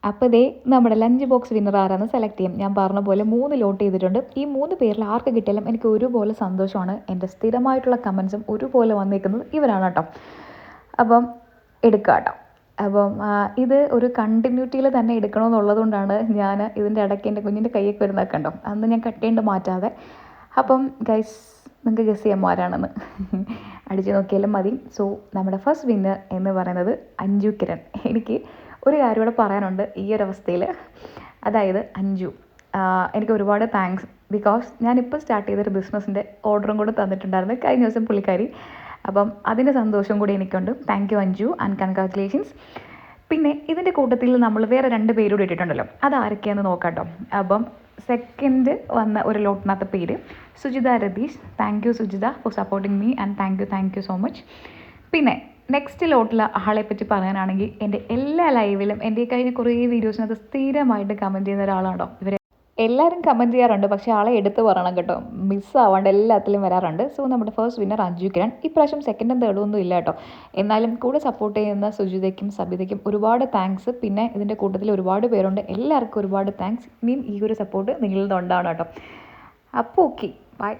അപ്പോൾ ഇതേ നമ്മുടെ ലഞ്ച് ബോക്സ് വിന്നർ ആരാന്ന് സെലക്ട് ചെയ്യും. ഞാൻ പറഞ്ഞ പോലെ 3 ലോട്ട് ചെയ്തിട്ടുണ്ട്. ഈ 3 പേരിൽ ആർക്ക് കിട്ടിയാലും എനിക്ക് ഒരുപോലെ സന്തോഷമാണ്. എൻ്റെ സ്ഥിരമായിട്ടുള്ള കമൻസും ഒരുപോലെ വന്നേക്കുന്നത് ഇവരാണ് കേട്ടോ. അപ്പം എടുക്കുക കേട്ടോ. അപ്പം ഇത് ഒരു കണ്ടിന്യൂറ്റിയിൽ തന്നെ എടുക്കണമെന്നുള്ളത് കൊണ്ടാണ് ഞാൻ ഇതിൻ്റെ ഇടയ്ക്ക് എൻ്റെ കുഞ്ഞിൻ്റെ കൈയൊക്കെ വരുന്നതൊക്കെ കണ്ടോ, അന്ന് ഞാൻ കട്ട് ചെയ്യേണ്ട മാറ്റാതെ. അപ്പം ഗൈസ് നിങ്ങൾക്ക് ഗസ് ചെയ്യാൻ ആരാണെന്ന് അടിച്ചു നോക്കിയാലും മതി. സോ നമ്മുടെ ഫസ്റ്റ് വിന്നർ എന്ന് പറയുന്നത് അഞ്ജു കിരൺ. എനിക്ക് ഒരു കാര്യം കൂടെ പറയാനുണ്ട് ഈ ഒരു അവസ്ഥയിൽ. അതായത് അഞ്ജു, എനിക്ക് ഒരുപാട് താങ്ക്സ്. ബിക്കോസ് ഞാനിപ്പോൾ സ്റ്റാർട്ട് ചെയ്തൊരു ബിസിനസ്സിൻ്റെ ഓർഡറും കൂടെ തന്നിട്ടുണ്ടായിരുന്നു കഴിഞ്ഞ ദിവസം പുള്ളിക്കാരി. അപ്പം അതിൻ്റെ സന്തോഷം കൂടി എനിക്കുണ്ട്. Thank you Anju and congratulations. പിന്നെ ഇതിൻ്റെ കൂട്ടത്തിൽ നമ്മൾ വേറെ 2 പേരൂടെ ഇട്ടിട്ടുണ്ടല്ലോ, അതാരൊക്കെയാണെന്ന് നോക്കാം കേട്ടോ. അപ്പം സെക്കൻഡ് വന്ന ഒരു ലോട്ടിനകത്ത് പേര് Sujitha Ratheesh. Thank you Sujitha four supporting me and thank you so much. പിന്നെ നെക്സ്റ്റ് ലോട്ടിലെ ആളെ പറ്റി പറയാനാണെങ്കിൽ എൻ്റെ എല്ലാ ലൈവിലും എൻ്റെ കഴിഞ്ഞ കുറേ വീഡിയോസിനകത്ത് സ്ഥിരമായിട്ട് കമൻറ്റ് ചെയ്യുന്ന ഒരാളാണോ. ഇവരെ എല്ലാവരും കമൻറ്റ് ചെയ്യാറുണ്ട്, പക്ഷേ ആളെ എടുത്ത് പറയണം കേട്ടോ, മിസ്സാവാണ്ട് എല്ലാത്തിലും വരാറുണ്ട്. സോ നമ്മുടെ ഫസ്റ്റ് വിന്നർ അഞ്ജു കിരൺ. ഇപ്രാവശ്യം സെക്കൻഡും തേർഡും ഒന്നും ഇല്ല കേട്ടോ. എന്നാലും കൂടെ സപ്പോർട്ട് ചെയ്യുന്ന സുജിതയ്ക്കും സബിതയ്ക്കും ഒരുപാട് താങ്ക്സ്. പിന്നെ ഇതിൻ്റെ കൂട്ടത്തിൽ ഒരുപാട് പേരുണ്ട്, എല്ലാവർക്കും ഒരുപാട് താങ്ക്സ്. ഇനിയും ഈ ഒരു സപ്പോർട്ട് നിങ്ങളിൽ നിന്നുണ്ടാവണം കേട്ടോ. അപ്പോൾ ഓക്കെ, ബൈ.